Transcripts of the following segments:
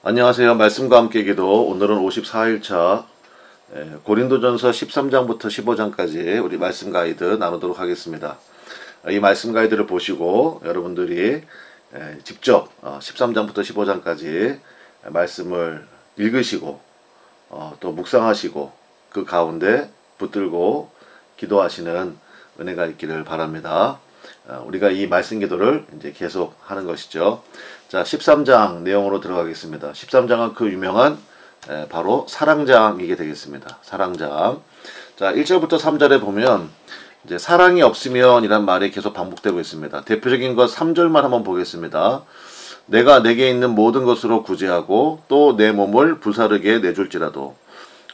안녕하세요. 말씀과 함께 기도. 오늘은 54일차 고린도전서 13장부터 15장까지 우리 말씀 가이드 나누도록 하겠습니다. 이 말씀 가이드를 보시고 여러분들이 직접 13장부터 15장까지 말씀을 읽으시고 또 묵상하시고 그 가운데 붙들고 기도하시는 은혜가 있기를 바랍니다. 우리가 이 말씀 기도를 이제 계속 하는 것이죠. 자, 13장 내용으로 들어가겠습니다. 13장은 그 유명한 바로 사랑장이게 되겠습니다. 사랑장. 자, 1절부터 3절에 보면 이제 사랑이 없으면 이란 말이 계속 반복되고 있습니다. 대표적인 것 3절만 한번 보겠습니다. 내가 내게 있는 모든 것으로 구제하고 또 내 몸을 불사르게 내줄지라도.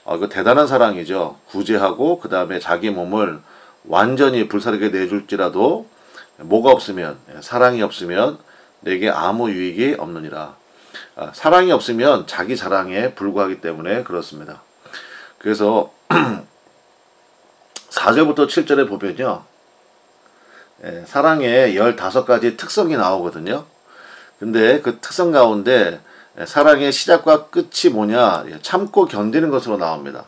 이거 대단한 사랑이죠. 구제하고 그 다음에 자기 몸을 완전히 불사르게 내줄지라도 뭐가 없으면, 사랑이 없으면 내게 아무 유익이 없느니라. 사랑이 없으면 자기 자랑에 불과하기 때문에 그렇습니다. 그래서 4절부터 7절에 보면요, 사랑의 15가지 특성이 나오거든요. 근데 그 특성 가운데 사랑의 시작과 끝이 뭐냐, 참고 견디는 것으로 나옵니다.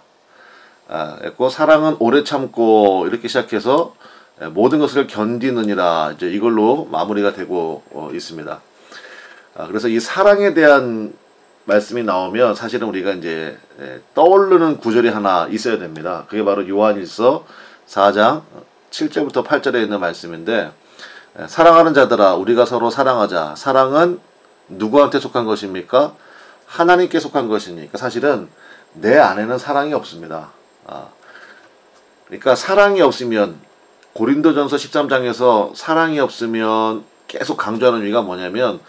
사랑은 오래 참고 이렇게 시작해서 모든 것을 견디느니라, 이제 이걸로 마무리가 되고 있습니다. 그래서 이 사랑에 대한 말씀이 나오면 사실은 우리가 이제 떠오르는 구절이 하나 있어야 됩니다. 그게 바로 요한일서 4장 7절부터 8절에 있는 말씀인데, 사랑하는 자들아 우리가 서로 사랑하자. 사랑은 누구한테 속한 것입니까? 하나님께 속한 것이니까 사실은 내 안에는 사랑이 없습니다. 그러니까 사랑이 없으면, 고린도전서 13장에서 사랑이 없으면 계속 강조하는 이유가 뭐냐면,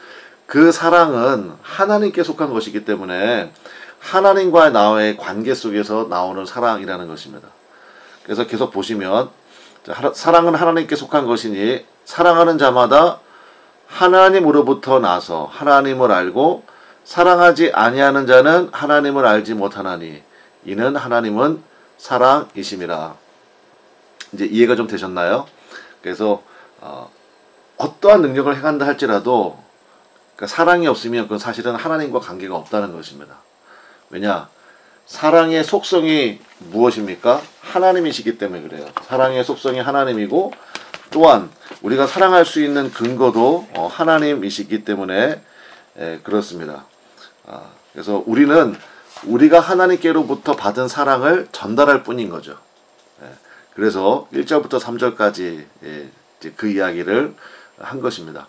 그 사랑은 하나님께 속한 것이기 때문에 하나님과 나와의 관계 속에서 나오는 사랑이라는 것입니다. 그래서 계속 보시면 사랑은 하나님께 속한 것이니 사랑하는 자마다 하나님으로부터 나서 하나님을 알고 사랑하지 아니하는 자는 하나님을 알지 못하나니 이는 하나님은 사랑이심이라. 이제 이해가 좀 되셨나요? 그래서 어떠한 능력을 행한다 할지라도 그러니까 사랑이 없으면 그건 사실은 하나님과 관계가 없다는 것입니다. 왜냐? 사랑의 속성이 무엇입니까? 하나님이시기 때문에 그래요. 사랑의 속성이 하나님이고 또한 우리가 사랑할 수 있는 근거도 하나님이시기 때문에 그렇습니다. 그래서 우리가 하나님께로부터 받은 사랑을 전달할 뿐인 거죠. 그래서 1절부터 3절까지 그 이야기를 한 것입니다.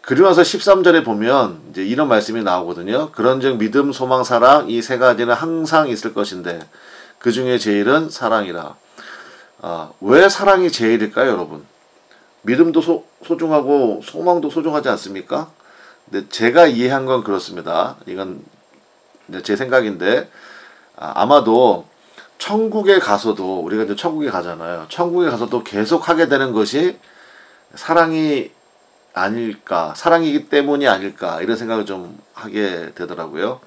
그리고 나서 13절에 보면 이제 이런 말씀이 나오거든요. 그런즉 믿음, 소망, 사랑 이 세 가지는 항상 있을 것인데 그 중에 제일은 사랑이라. 왜 사랑이 제일일까요, 여러분? 믿음도 소중하고 소망도 소중하지 않습니까? 근데 제가 이해한 건 그렇습니다. 이건 제 생각인데 아마도 천국에 가서도, 우리가 이제 천국에 가잖아요. 천국에 가서도 계속 하게 되는 것이 사랑이 아닐까, 사랑이기 때문이 아닐까, 이런 생각을 좀 하게 되더라고요.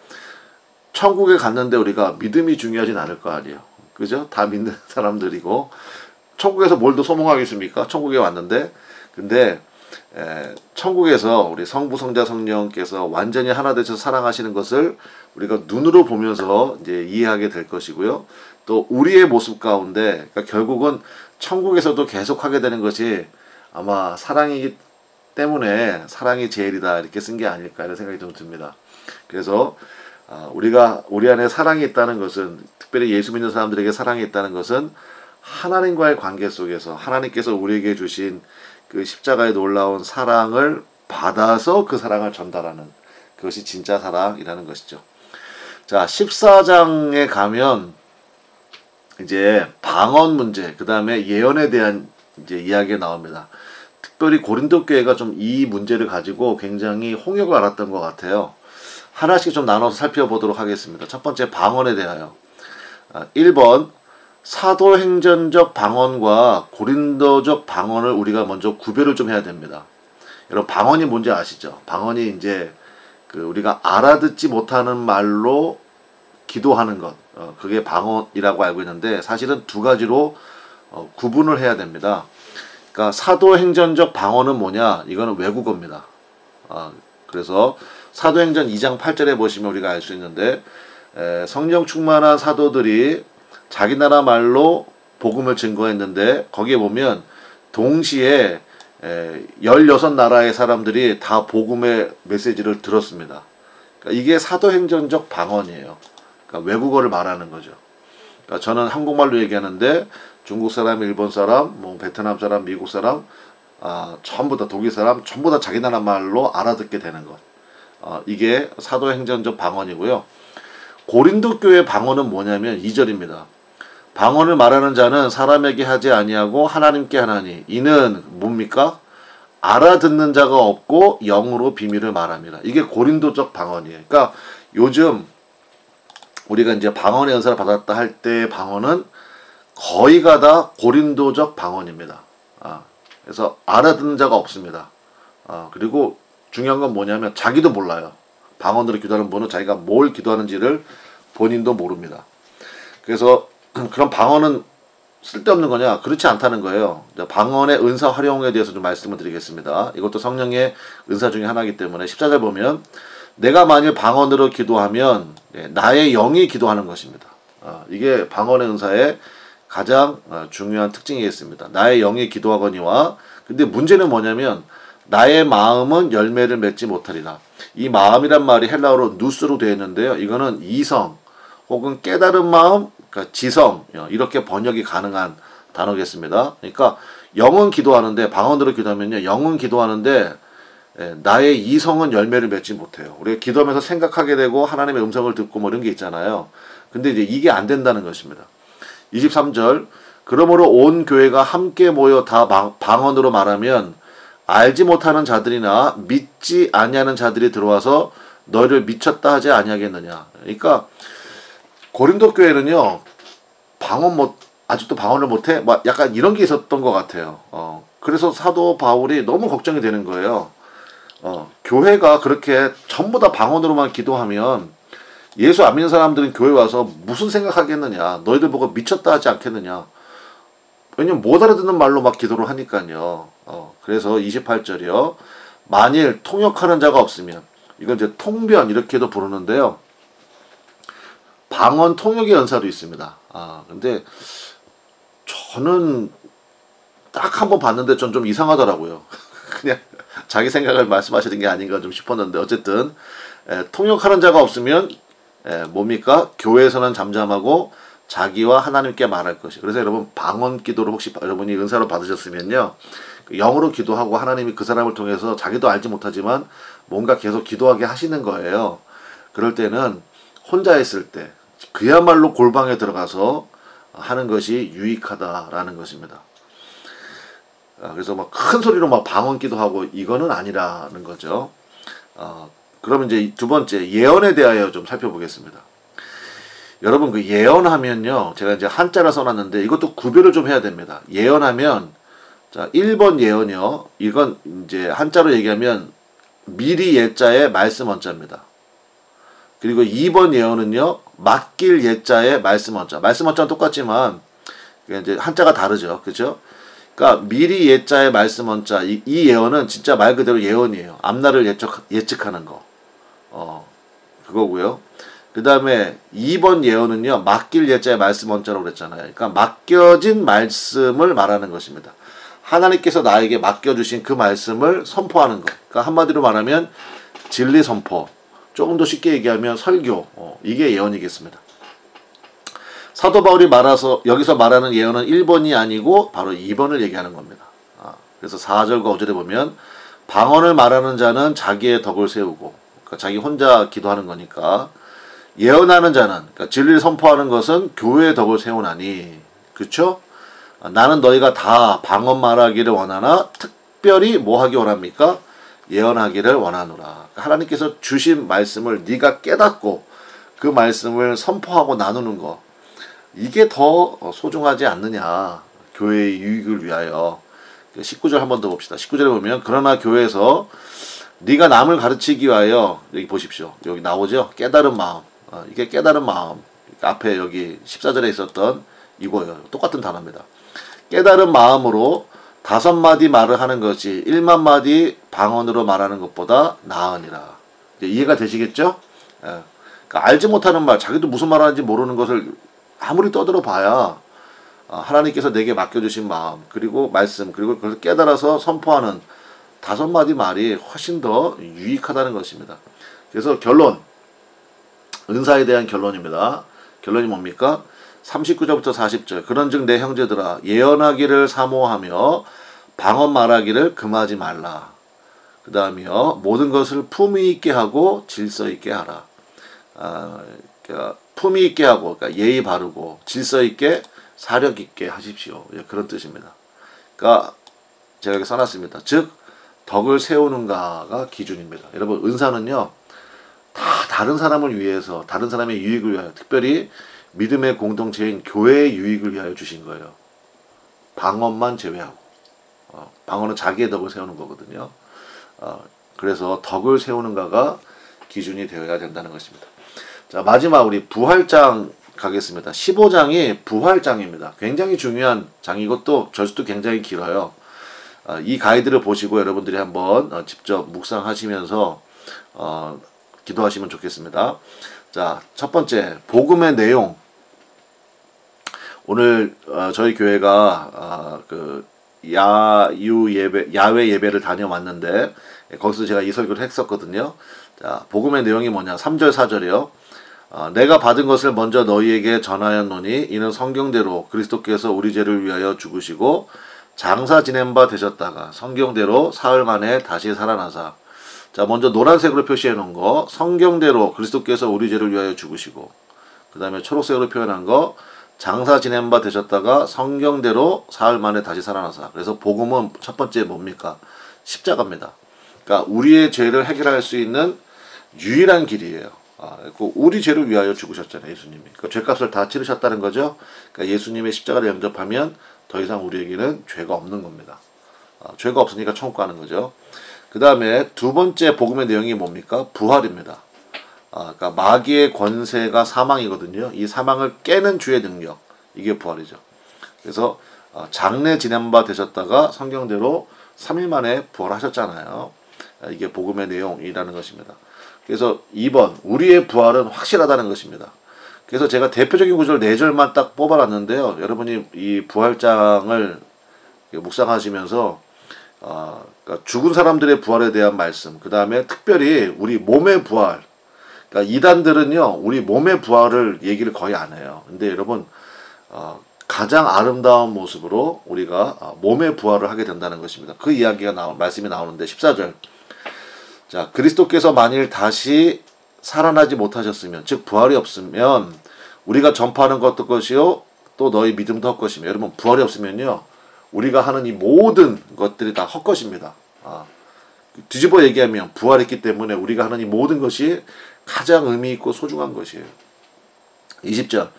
천국에 갔는데 우리가 믿음이 중요하진 않을 거 아니에요. 그죠? 다 믿는 사람들이고, 천국에서 뭘 더 소망하겠습니까? 천국에 왔는데. 근데 천국에서 우리 성부, 성자, 성령께서 완전히 하나 되셔서 사랑하시는 것을 우리가 눈으로 보면서 이제 이해하게 될 것이고요. 또 우리의 모습 가운데, 그러니까 결국은 천국에서도 계속 하게 되는 것이 아마 사랑이기 때문에 사랑이 제일이다 이렇게 쓴 게 아닐까 이런 생각이 좀 듭니다. 그래서 우리 안에 사랑이 있다는 것은, 특별히 예수 믿는 사람들에게 사랑이 있다는 것은 하나님과의 관계 속에서 하나님께서 우리에게 주신 그 십자가의 놀라운 사랑을 받아서 그 사랑을 전달하는, 그것이 진짜 사랑이라는 것이죠. 자, 14장에 가면 이제 방언 문제, 그 다음에 예언에 대한 이제 이야기가 나옵니다. 특별히 고린도 교회가 좀 이 문제를 가지고 굉장히 홍역을 알았던 것 같아요. 하나씩 좀 나눠서 살펴보도록 하겠습니다. 첫 번째, 방언에 대하여. 1번, 사도행전적 방언과 고린도적 방언을 우리가 먼저 구별을 좀 해야 됩니다. 여러분, 방언이 뭔지 아시죠? 방언이 이제 우리가 알아듣지 못하는 말로 기도하는 것, 그게 방언이라고 알고 있는데 사실은 두 가지로 구분을 해야 됩니다. 그러니까 사도행전적 방언은 뭐냐? 이거는 외국어입니다. 그래서 사도행전 2장 8절에 보시면 우리가 알 수 있는데 성령 충만한 사도들이 자기 나라 말로 복음을 증거했는데 거기에 보면 동시에 16나라의 사람들이 다 복음의 메시지를 들었습니다. 그러니까 이게 사도행전적 방언이에요. 그러니까 외국어를 말하는 거죠. 그러니까 저는 한국말로 얘기하는데 중국 사람, 일본 사람, 뭐 베트남 사람, 미국 사람, 전부 다 독일 사람, 전부 다 자기 나라 말로 알아듣게 되는 것. 이게 사도행전적 방언이고요. 고린도 교회 방언은 뭐냐면 2절입니다. 방언을 말하는 자는 사람에게 하지 아니하고 하나님께 하나니 이는 뭡니까? 알아듣는 자가 없고 영으로 비밀을 말합니다. 이게 고린도적 방언이에요. 그러니까 요즘 우리가 이제 방언의 은사를 받았다 할 때 방언은 거의가 다 고린도적 방언입니다. 그래서 알아듣는 자가 없습니다. 그리고 중요한 건 뭐냐면 자기도 몰라요. 방언으로 기도하는 분은 자기가 뭘 기도하는지를 본인도 모릅니다. 그래서 그런 방언은 쓸데없는 거냐? 그렇지 않다는 거예요. 방언의 은사 활용에 대해서 좀 말씀을 드리겠습니다. 이것도 성령의 은사 중에 하나이기 때문에 14절 보면 내가 만일 방언으로 기도하면 나의 영이 기도하는 것입니다. 이게 방언의 은사의 가장 중요한 특징이겠습니다. 나의 영이 기도하거니와 근데 문제는 뭐냐면 나의 마음은 열매를 맺지 못하리라. 이 마음이란 말이 헬라어로 누스로 되어 있는데요. 이거는 이성 혹은 깨달은 마음, 그러니까 지성 이렇게 번역이 가능한 단어겠습니다. 그러니까 영은 기도하는데 방언으로 기도하면요. 영은 기도하는데 나의 이성은 열매를 맺지 못해요. 우리가 기도하면서 생각하게 되고 하나님의 음성을 듣고 뭐 이런 게 있잖아요. 근데 이제 이게 안 된다는 것입니다. 23절 그러므로 온 교회가 함께 모여 다 방언으로 말하면 알지 못하는 자들이나 믿지 아니하는 자들이 들어와서 너희를 미쳤다 하지 아니하겠느냐. 그러니까 고린도 교회는요 아직도 방언을 못해? 막 약간 이런 게 있었던 것 같아요. 그래서 사도 바울이 너무 걱정이 되는 거예요. 교회가 그렇게 전부 다 방언으로만 기도하면 예수 안 믿는 사람들은 교회 와서 무슨 생각하겠느냐. 너희들 보고 미쳤다 하지 않겠느냐. 왜냐면 못 알아듣는 말로 막 기도를 하니까요. 그래서 28절이요. 만일 통역하는 자가 없으면 이건 이제 통변 이렇게도 부르는데요. 방언 통역의 연사도 있습니다. 근데 저는 딱 한 번 봤는데 전 좀 이상하더라고요. 그냥 자기 생각을 말씀하시는 게 아닌가 좀 싶었는데 어쨌든 통역하는 자가 없으면 뭡니까? 교회에서는 잠잠하고 자기와 하나님께 말할 것이. 그래서 여러분 방언 기도를 혹시 여러분이 은사로 받으셨으면요. 영으로 기도하고 하나님이 그 사람을 통해서 자기도 알지 못하지만 뭔가 계속 기도하게 하시는 거예요. 그럴 때는 혼자 있을 때 그야말로 골방에 들어가서 하는 것이 유익하다라는 것입니다. 그래서 막 큰 소리로 막 방언 기도하고 이거는 아니라는 거죠. 그러면 이제 두 번째 예언에 대하여 좀 살펴보겠습니다. 여러분 그 예언하면요. 제가 이제 한자를 써놨는데 이것도 구별을 좀 해야 됩니다. 예언하면 자 1번 예언이요. 이건 이제 한자로 얘기하면 미리 예자의 말씀 원자입니다. 그리고 2번 예언은요. 맡길 예자의 말씀 원자. 말씀 원자는 똑같지만 이제 한자가 다르죠. 그죠? 그러니까 미리 예자의 말씀 원자. 이 예언은 진짜 말 그대로 예언이에요. 앞날을 예측하는 거. 그거고요. 그 다음에 2번 예언은요. 맡길 예자의 말씀 원자라고 그랬잖아요. 그러니까 맡겨진 말씀을 말하는 것입니다. 하나님께서 나에게 맡겨주신 그 말씀을 선포하는 것. 그러니까 한마디로 말하면 진리 선포. 조금 더 쉽게 얘기하면 설교. 이게 예언이겠습니다. 사도 바울이 여기서 말하는 예언은 1번이 아니고 바로 2번을 얘기하는 겁니다. 그래서 4절과 5절에 보면 방언을 말하는 자는 자기의 덕을 세우고 그러니까 자기 혼자 기도하는 거니까 예언하는 자는 그러니까 진리를 선포하는 것은 교회의 덕을 세우나니 그렇죠? 나는 너희가 다 방언 말하기를 원하나 특별히 뭐 하기 원합니까? 예언하기를 원하노라. 하나님께서 주신 말씀을 네가 깨닫고 그 말씀을 선포하고 나누는 거 이게 더 소중하지 않느냐. 교회의 유익을 위하여. 19절 한 번 더 봅시다. 19절에 보면 그러나 교회에서 네가 남을 가르치기 위하여 여기 보십시오. 여기 나오죠. 깨달은 마음. 이게 깨달은 마음. 앞에 여기 14절에 있었던 이거예요. 똑같은 단어입니다. 깨달은 마음으로 5마디 말을 하는 것이 1만 마디 방언으로 말하는 것보다 나으니라. 이제 이해가 되시겠죠? 예. 그러니까 알지 못하는 말, 자기도 무슨 말 하는지 모르는 것을 아무리 떠들어 봐야 하나님께서 내게 맡겨주신 마음, 그리고 말씀, 그리고 그걸 깨달아서 선포하는 5마디 말이 훨씬 더 유익하다는 것입니다. 그래서 결론, 은사에 대한 결론입니다. 결론이 뭡니까? 39절부터 40절. 그런즉 내 형제들아, 예언하기를 사모하며 방언 말하기를 금하지 말라. 그 다음이요, 모든 것을 품위 있게 하고 질서 있게 하라. 그러니까 품위 있게 하고, 그러니까 예의 바르고 질서 있게 사력 있게 하십시오. 그런 뜻입니다. 그러니까 제가 여기 써놨습니다. 즉 덕을 세우는가가 기준입니다. 여러분, 은사는요, 다 다른 사람을 위해서, 다른 사람의 유익을 위하여, 특별히 믿음의 공동체인 교회의 유익을 위하여 주신 거예요. 방언만 제외하고. 방언은 자기의 덕을 세우는 거거든요. 그래서 덕을 세우는가가 기준이 되어야 된다는 것입니다. 자, 마지막 우리 부활장 가겠습니다. 15장이 부활장입니다. 굉장히 중요한 장이고 또 절수도 굉장히 길어요. 이 가이드를 보시고 여러분들이 한번 직접 묵상하시면서 기도하시면 좋겠습니다. 자, 첫 번째, 복음의 내용. 오늘 저희 교회가 야외 예배를 다녀왔는데 거기서 제가 이 설교를 했었거든요. 자, 복음의 내용이 뭐냐? 3절 4절이요. 내가 받은 것을 먼저 너희에게 전하였노니 이는 성경대로 그리스도께서 우리 죄를 위하여 죽으시고 장사 지낸 바 되셨다가 성경대로 사흘 만에 다시 살아나사. 자, 먼저 노란색으로 표시해 놓은 거, 성경대로 그리스도께서 우리 죄를 위하여 죽으시고, 그 다음에 초록색으로 표현한 거, 장사 지낸 바 되셨다가 성경대로 사흘 만에 다시 살아나사. 그래서 복음은 첫 번째 뭡니까? 십자가입니다. 그러니까 우리의 죄를 해결할 수 있는 유일한 길이에요. 우리 죄를 위하여 죽으셨잖아요, 예수님이. 그러니까 죄값을 다 치르셨다는 거죠. 그러니까 예수님의 십자가를 영접하면 더 이상 우리에게는 죄가 없는 겁니다. 죄가 없으니까 천국 가는 거죠. 그 다음에 두 번째 복음의 내용이 뭡니까? 부활입니다. 그러니까 마귀의 권세가 사망이거든요. 이 사망을 깨는 주의 능력, 이게 부활이죠. 그래서 장래 지낸 바 되셨다가 성경대로 3일 만에 부활하셨잖아요. 이게 복음의 내용이라는 것입니다. 그래서 2번, 우리의 부활은 확실하다는 것입니다. 그래서 제가 대표적인 구절 4절만 딱 뽑아놨는데요. 여러분이 이 부활장을 묵상하시면서 그러니까 죽은 사람들의 부활에 대한 말씀, 그 다음에 특별히 우리 몸의 부활. 그러니까 이단들은요, 우리 몸의 부활을 얘기를 거의 안 해요. 근데 여러분, 가장 아름다운 모습으로 우리가 몸의 부활을 하게 된다는 것입니다. 그 이야기가 말씀이 나오는데 14절. 자, 그리스도께서 만일 다시 살아나지 못하셨으면, 즉 부활이 없으면 우리가 전파하는 것도 것이요 또 너희 믿음도 헛것이며. 여러분, 부활이 없으면요 우리가 하는 이 모든 것들이 다 헛것입니다. 뒤집어 얘기하면 부활했기 때문에 우리가 하는 이 모든 것이 가장 의미 있고 소중한 것이에요. 20절.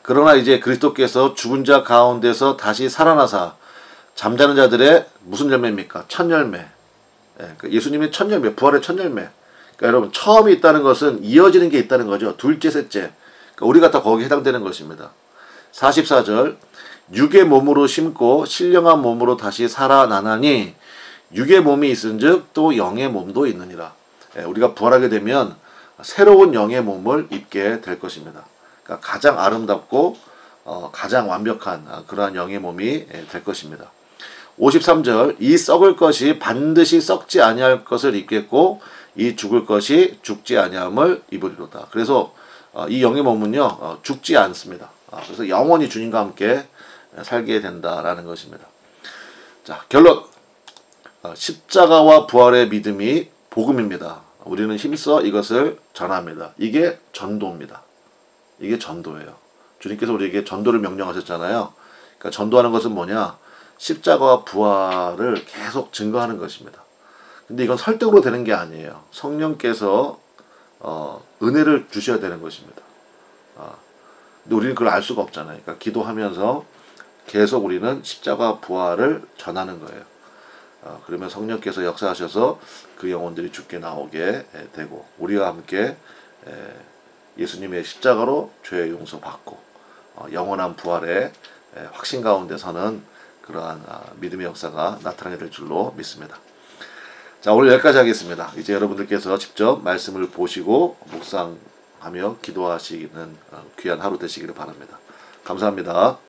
그러나 이제 그리스도께서 죽은 자 가운데서 다시 살아나사 잠자는 자들의 무슨 열매입니까? 첫 열매. 예수님의 첫 열매, 부활의 첫 열매. 그러니까 여러분, 처음이 있다는 것은 이어지는 게 있다는 거죠. 둘째, 셋째. 그러니까 우리가 다 거기에 해당되는 것입니다. 44절. 육의 몸으로 심고 신령한 몸으로 다시 살아나나니 육의 몸이 있은즉 또 영의 몸도 있느니라. 우리가 부활하게 되면 새로운 영의 몸을 입게 될 것입니다. 그러니까 가장 아름답고 가장 완벽한 그러한 영의 몸이 될 것입니다. 53절. 이 썩을 것이 반드시 썩지 아니할 것을 입겠고 이 죽을 것이 죽지 아니함을 입으리로다. 그래서 이 영의 몸은요 죽지 않습니다. 그래서 영원히 주님과 함께 살게 된다라는 것입니다. 자, 결론. 십자가와 부활의 믿음이 복음입니다. 우리는 힘써 이것을 전합니다. 이게 전도입니다. 이게 전도예요. 주님께서 우리에게 전도를 명령하셨잖아요. 그러니까 전도하는 것은 뭐냐? 십자가와 부활을 계속 증거하는 것입니다. 근데 이건 설득으로 되는 게 아니에요. 성령께서 은혜를 주셔야 되는 것입니다. 근데 우리는 그걸 알 수가 없잖아요. 그러니까 기도하면서 계속 우리는 십자가 부활을 전하는 거예요. 그러면 성령께서 역사하셔서 그 영혼들이 죽게 나오게 되고 우리와 함께 예수님의 십자가로 죄의 용서 받고 영원한 부활의 확신 가운데 서는 그러한 믿음의 역사가 나타나게 될 줄로 믿습니다. 자, 오늘 여기까지 하겠습니다. 이제 여러분들께서 직접 말씀을 보시고 묵상하며 기도하시는 귀한 하루 되시기를 바랍니다. 감사합니다.